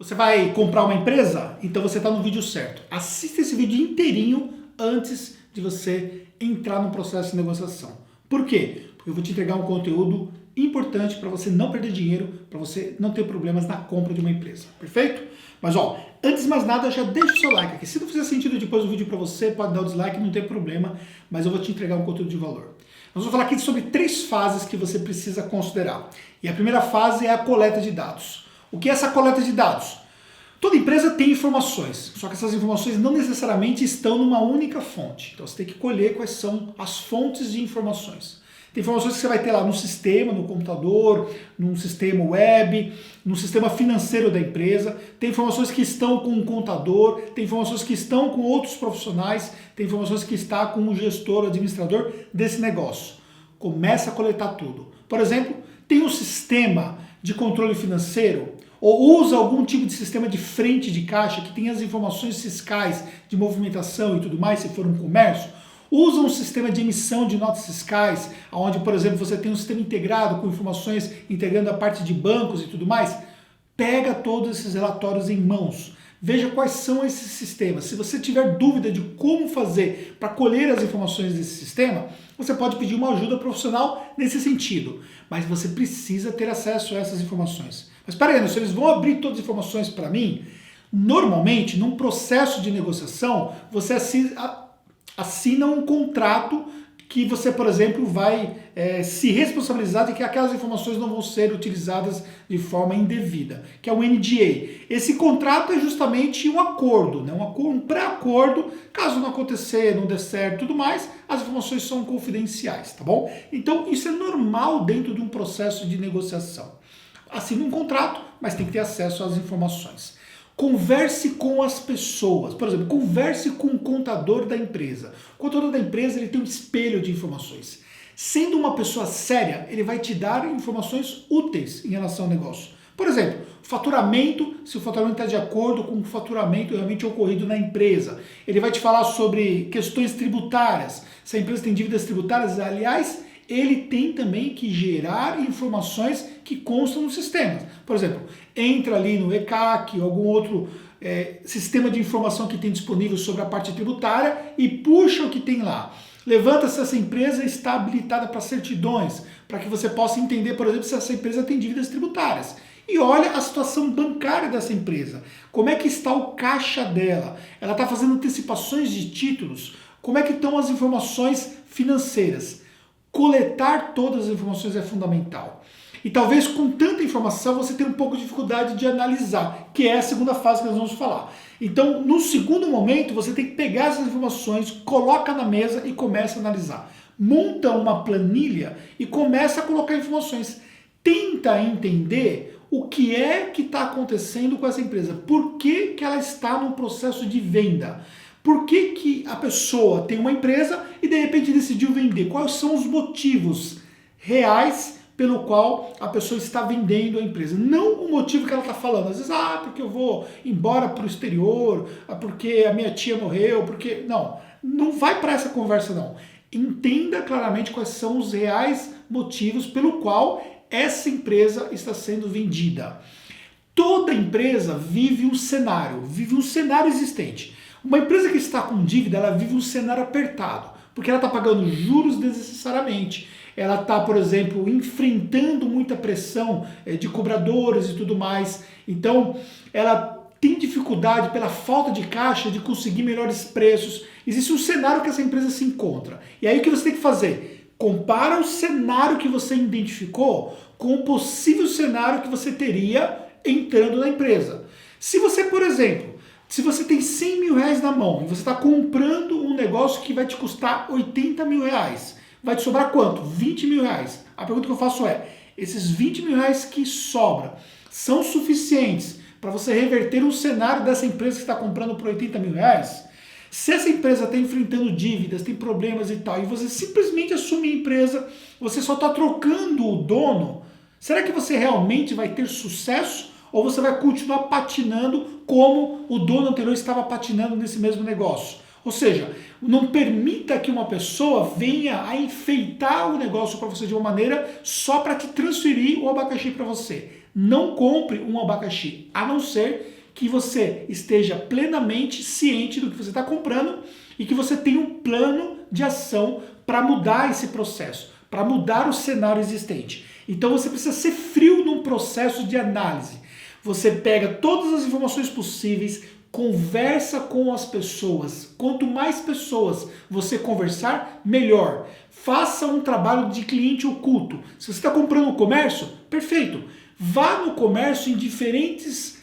Você vai comprar uma empresa? Então você está no vídeo certo. Assista esse vídeo inteirinho antes de você entrar no processo de negociação. Por quê? Porque eu vou te entregar um conteúdo importante para você não perder dinheiro, para você não ter problemas na compra de uma empresa. Perfeito? Mas antes de mais nada, já deixa o seu like aqui. Se não fizer sentido depois do vídeo para você, pode dar o dislike, não tem problema, mas eu vou te entregar um conteúdo de valor. Nós vamos falar aqui sobre 3 fases que você precisa considerar. E a primeira fase é a coleta de dados. O que é essa coleta de dados? Toda empresa tem informações, só que essas informações não necessariamente estão numa única fonte. Então você tem que colher quais são as fontes de informações. Tem informações que você vai ter lá no sistema, no computador, num sistema web, no sistema financeiro da empresa. Tem informações que estão com um contador, tem informações que estão com outros profissionais, tem informações que estão com o gestor, o administrador desse negócio. Começa a coletar tudo. Por exemplo, tem um sistema de controle financeiro ou usa algum tipo de sistema de frente de caixa que tem as informações fiscais de movimentação e tudo mais, se for um comércio. Usa um sistema de emissão de notas fiscais, onde, por exemplo, você tem um sistema integrado com informações integrando a parte de bancos e tudo mais. Pega todos esses relatórios em mãos. Veja quais são esses sistemas. Se você tiver dúvida de como fazer para colher as informações desse sistema, você pode pedir uma ajuda profissional nesse sentido. Mas você precisa ter acesso a essas informações. Mas espera aí, se eles vão abrir todas as informações para mim, normalmente, num processo de negociação, você assina um contrato que você, por exemplo, vai se responsabilizar de que aquelas informações não vão ser utilizadas de forma indevida, que é o NDA. Esse contrato é justamente um acordo, né? Um pré-acordo, caso não acontecer, não der certo e tudo mais, as informações são confidenciais, tá bom? Então isso é normal dentro de um processo de negociação. Assina um contrato, mas tem que ter acesso às informações. Converse com as pessoas. Por exemplo, converse com o contador da empresa. O contador da empresa ele tem um espelho de informações. Sendo uma pessoa séria, ele vai te dar informações úteis em relação ao negócio. Por exemplo, faturamento, se o faturamento está de acordo com o faturamento realmente ocorrido na empresa. Ele vai te falar sobre questões tributárias. Se a empresa tem dívidas tributárias, aliás, ele tem também que gerar informações que constam no sistema. Por exemplo, entra ali no ECAC, algum outro sistema de informação que tem disponível sobre a parte tributária e puxa o que tem lá. Levanta se essa empresa está habilitada para certidões, para que você possa entender, por exemplo, se essa empresa tem dívidas tributárias. E olha a situação bancária dessa empresa. Como é que está o caixa dela? Ela está fazendo antecipações de títulos? Como é que estão as informações financeiras? Coletar todas as informações é fundamental. E talvez com tanta informação você tenha um pouco de dificuldade de analisar, que é a segunda fase que nós vamos falar. Então, no segundo momento, você tem que pegar essas informações, coloca na mesa e começa a analisar. Monta uma planilha e começa a colocar informações. Tenta entender o que é que está acontecendo com essa empresa. Por que que ela está no processo de venda? Por que que a pessoa tem uma empresa e de repente decidiu vender? Quais são os motivos reais pelo qual a pessoa está vendendo a empresa? Não o motivo que ela está falando. Às vezes, porque eu vou embora para o exterior, porque a minha tia morreu, porque... Não vai para essa conversa não. Entenda claramente quais são os reais motivos pelo qual essa empresa está sendo vendida. Toda empresa vive um cenário existente. Uma empresa que está com dívida, ela vive um cenário apertado, porque ela está pagando juros desnecessariamente. Ela está, por exemplo, enfrentando muita pressão de cobradores e tudo mais. Então, ela tem dificuldade pela falta de caixa de conseguir melhores preços. Existe um cenário que essa empresa se encontra. E aí o que você tem que fazer? Compara o cenário que você identificou com o possível cenário que você teria entrando na empresa. Se você, por exemplo, se você tem 100 mil reais na mão e você está comprando um negócio que vai te custar 80 mil reais, vai te sobrar quanto? 20 mil reais. A pergunta que eu faço é, esses 20 mil reais que sobram são suficientes para você reverter um cenário dessa empresa que está comprando por 80 mil reais? Se essa empresa está enfrentando dívidas, tem problemas e tal, e você simplesmente assume a empresa, você só está trocando o dono, será que você realmente vai ter sucesso? Ou você vai continuar patinando como o dono anterior estava patinando nesse mesmo negócio? Ou seja, não permita que uma pessoa venha a enfeitar o negócio para você de uma maneira só para te transferir o abacaxi para você. Não compre um abacaxi, a não ser que você esteja plenamente ciente do que você está comprando e que você tenha um plano de ação para mudar esse processo, para mudar o cenário existente. Então você precisa ser frio num processo de análise. Você pega todas as informações possíveis, conversa com as pessoas. Quanto mais pessoas você conversar, melhor. Faça um trabalho de cliente oculto. Se você está comprando no comércio, perfeito. Vá no comércio em diferentes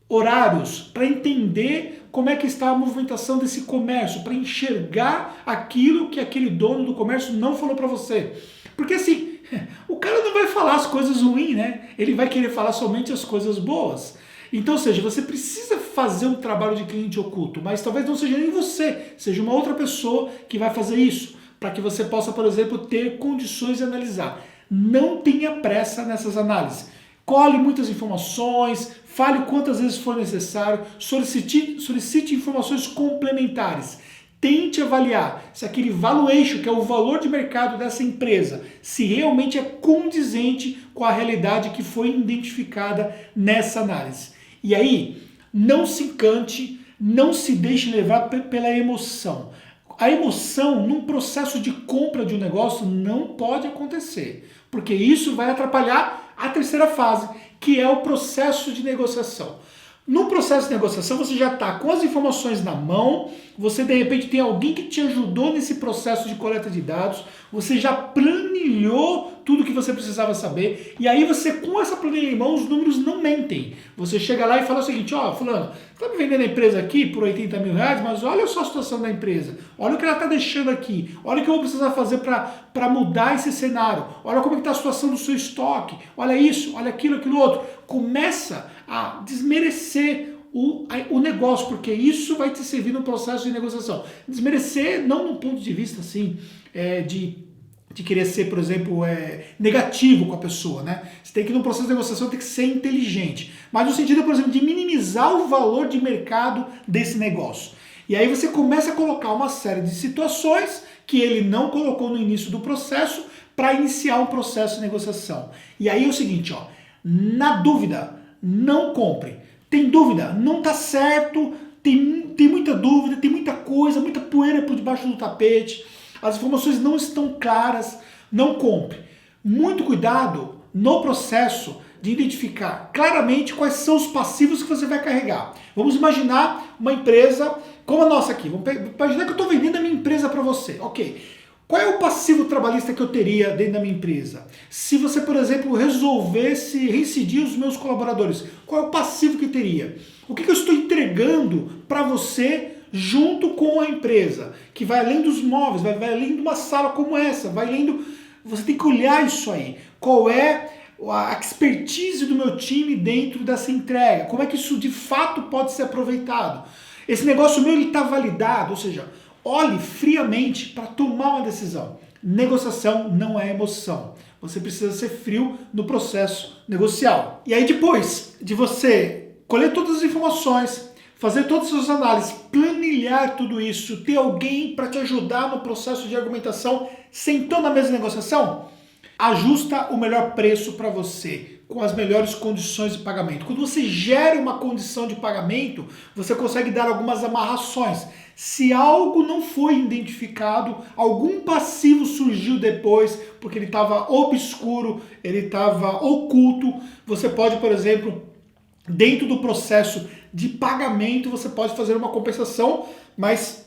horários para entender como é que está a movimentação desse comércio, para enxergar aquilo que aquele dono do comércio não falou para você. Porque assim, o cara não vai falar as coisas ruins, né? Ele vai querer falar somente as coisas boas. Então, ou seja, você precisa fazer um trabalho de cliente oculto, mas talvez não seja nem você, seja uma outra pessoa que vai fazer isso, para que você possa, por exemplo, ter condições de analisar. Não tenha pressa nessas análises. Colhe muitas informações, fale quantas vezes for necessário, solicite informações complementares. Tente avaliar se aquele valuation, que é o valor de mercado dessa empresa, se realmente é condizente com a realidade que foi identificada nessa análise. E aí, não se encante, não se deixe levar pela emoção. A emoção, num processo de compra de um negócio, não pode acontecer, porque isso vai atrapalhar a terceira fase, que é o processo de negociação. No processo de negociação, você já está com as informações na mão, você de repente tem alguém que te ajudou nesse processo de coleta de dados, você já planilhou tudo que você precisava saber, e aí você, com essa planilha em mão, os números não mentem. Você chega lá e fala o seguinte: ó, fulano, tá me vendendo a empresa aqui por 80 mil reais, mas olha só a situação da empresa, olha o que ela está deixando aqui, olha o que eu vou precisar fazer para mudar esse cenário, olha como está a situação do seu estoque, olha isso, olha aquilo, aquilo outro. Começa a desmerecer o negócio, porque isso vai te servir no processo de negociação. Desmerecer não no ponto de vista assim, de querer ser, por exemplo, negativo com a pessoa, né? Você tem que, no processo de negociação, tem que ser inteligente. Mas no sentido, por exemplo, de minimizar o valor de mercado desse negócio. E aí você começa a colocar uma série de situações que ele não colocou no início do processo para iniciar um processo de negociação. E aí é o seguinte, ó, na dúvida, não compre. Tem dúvida? Não tá certo, tem muita dúvida, tem muita coisa, muita poeira por debaixo do tapete, as informações não estão claras, não compre. Muito cuidado no processo de identificar claramente quais são os passivos que você vai carregar. Vamos imaginar uma empresa como a nossa aqui. Vamos imaginar que eu estou vendendo a minha empresa para você. Ok. Qual é o passivo trabalhista que eu teria dentro da minha empresa? Se você, por exemplo, resolvesse reincidir os meus colaboradores, qual é o passivo que teria? O que eu estou entregando para você junto com a empresa? Que vai além dos móveis, vai além de uma sala como essa, vai além do... Você tem que olhar isso aí. Qual é a expertise do meu time dentro dessa entrega? Como é que isso de fato pode ser aproveitado? Esse negócio meu está validado, ou seja... Olhe friamente para tomar uma decisão. Negociação não é emoção. Você precisa ser frio no processo negocial. E aí depois de você colher todas as informações, fazer todas as suas análises, planilhar tudo isso, ter alguém para te ajudar no processo de argumentação, sentando na mesa de negociação, ajusta o melhor preço para você, com as melhores condições de pagamento. Quando você gera uma condição de pagamento, você consegue dar algumas amarrações. Se algo não foi identificado, algum passivo surgiu depois, porque ele estava obscuro, ele estava oculto, você pode, por exemplo, dentro do processo de pagamento, você pode fazer uma compensação, mas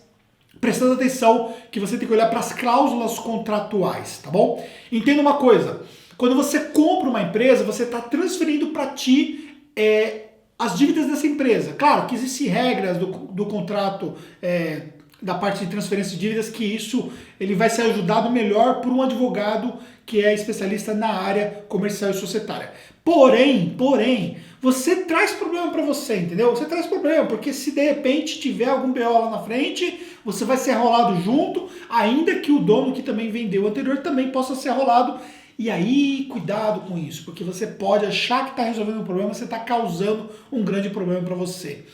prestando atenção que você tem que olhar para as cláusulas contratuais, tá bom? Entenda uma coisa, quando você compra uma empresa, você está transferindo para ti as dívidas dessa empresa. Claro que existem regras do contrato, da parte de transferência de dívidas, que isso ele vai ser ajudado melhor por um advogado que é especialista na área comercial e societária. Porém, você traz problema para você, entendeu? Você traz problema, porque se de repente tiver algum BO lá na frente, você vai ser arrolado junto, ainda que o dono que também vendeu o anterior também possa ser arrolado. E aí, cuidado com isso, porque você pode achar que está resolvendo um problema, você está causando um grande problema para você.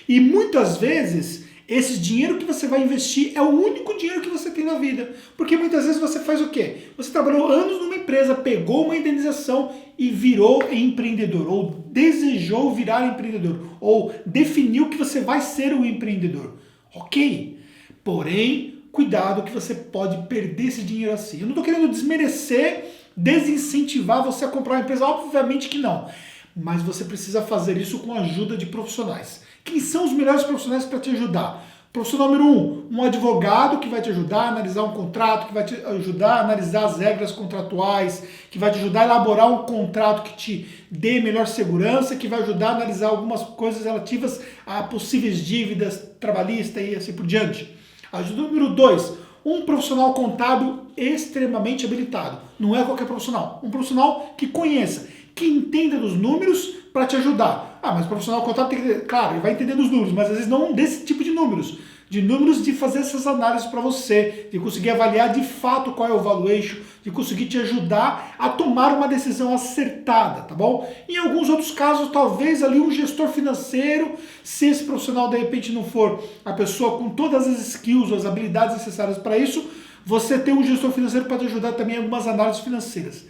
E muitas vezes, Esse dinheiro que você vai investir é o único dinheiro que você tem na vida. Porque muitas vezes você faz o quê? Você trabalhou anos numa empresa, pegou uma indenização e virou empreendedor, ou desejou virar empreendedor, ou definiu que você vai ser um empreendedor. Ok? Porém, cuidado que você pode perder esse dinheiro assim. Eu não estou querendo desmerecer, desincentivar você a comprar uma empresa, obviamente que não. Mas você precisa fazer isso com a ajuda de profissionais. Quem são os melhores profissionais para te ajudar? Profissional número 1, um advogado que vai te ajudar a analisar um contrato, que vai te ajudar a analisar as regras contratuais, que vai te ajudar a elaborar um contrato que te dê melhor segurança, que vai ajudar a analisar algumas coisas relativas a possíveis dívidas trabalhistas e assim por diante. Ajuda número 2, um profissional contábil extremamente habilitado. Não é qualquer profissional. Um profissional que conheça, que entenda dos números para te ajudar. Ah, mas o profissional contábil tem que... Claro, ele vai entender dos números, mas às vezes não desse tipo de números. De números de fazer essas análises para você, de conseguir avaliar de fato qual é o valuation, de conseguir te ajudar a tomar uma decisão acertada, tá bom? Em alguns outros casos, talvez ali um gestor financeiro, se esse profissional de repente não for a pessoa com todas as skills ou as habilidades necessárias para isso, você tem um gestor financeiro para te ajudar também em algumas análises financeiras.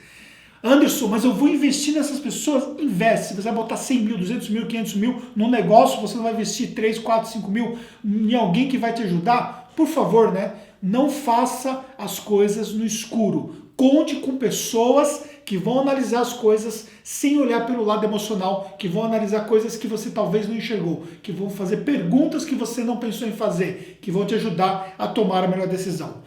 Anderson, mas eu vou investir nessas pessoas? Investe. Se você vai botar 100 mil, 200 mil, 500 mil num negócio, você não vai investir 3, 4, 5 mil em alguém que vai te ajudar? Por favor, né? Não faça as coisas no escuro. Conte com pessoas que vão analisar as coisas sem olhar pelo lado emocional, que vão analisar coisas que você talvez não enxergou, que vão fazer perguntas que você não pensou em fazer, que vão te ajudar a tomar a melhor decisão.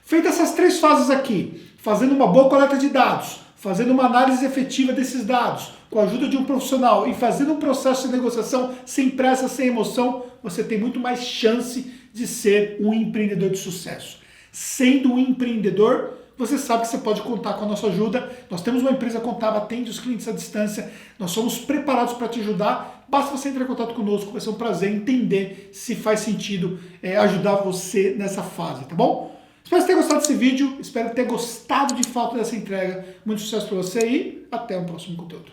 Feitas essas 3 fases aqui, fazendo uma boa coleta de dados, fazendo uma análise efetiva desses dados, com a ajuda de um profissional e fazendo um processo de negociação sem pressa, sem emoção, você tem muito mais chance de ser um empreendedor de sucesso. Sendo um empreendedor, você sabe que você pode contar com a nossa ajuda. Nós temos uma empresa contábil, atende os clientes à distância, nós somos preparados para te ajudar. Basta você entrar em contato conosco, vai ser um prazer entender se faz sentido ajudar você nessa fase, tá bom? Espero que você tenha gostado desse vídeo, espero ter gostado de fato dessa entrega. Muito sucesso para você e até o próximo conteúdo.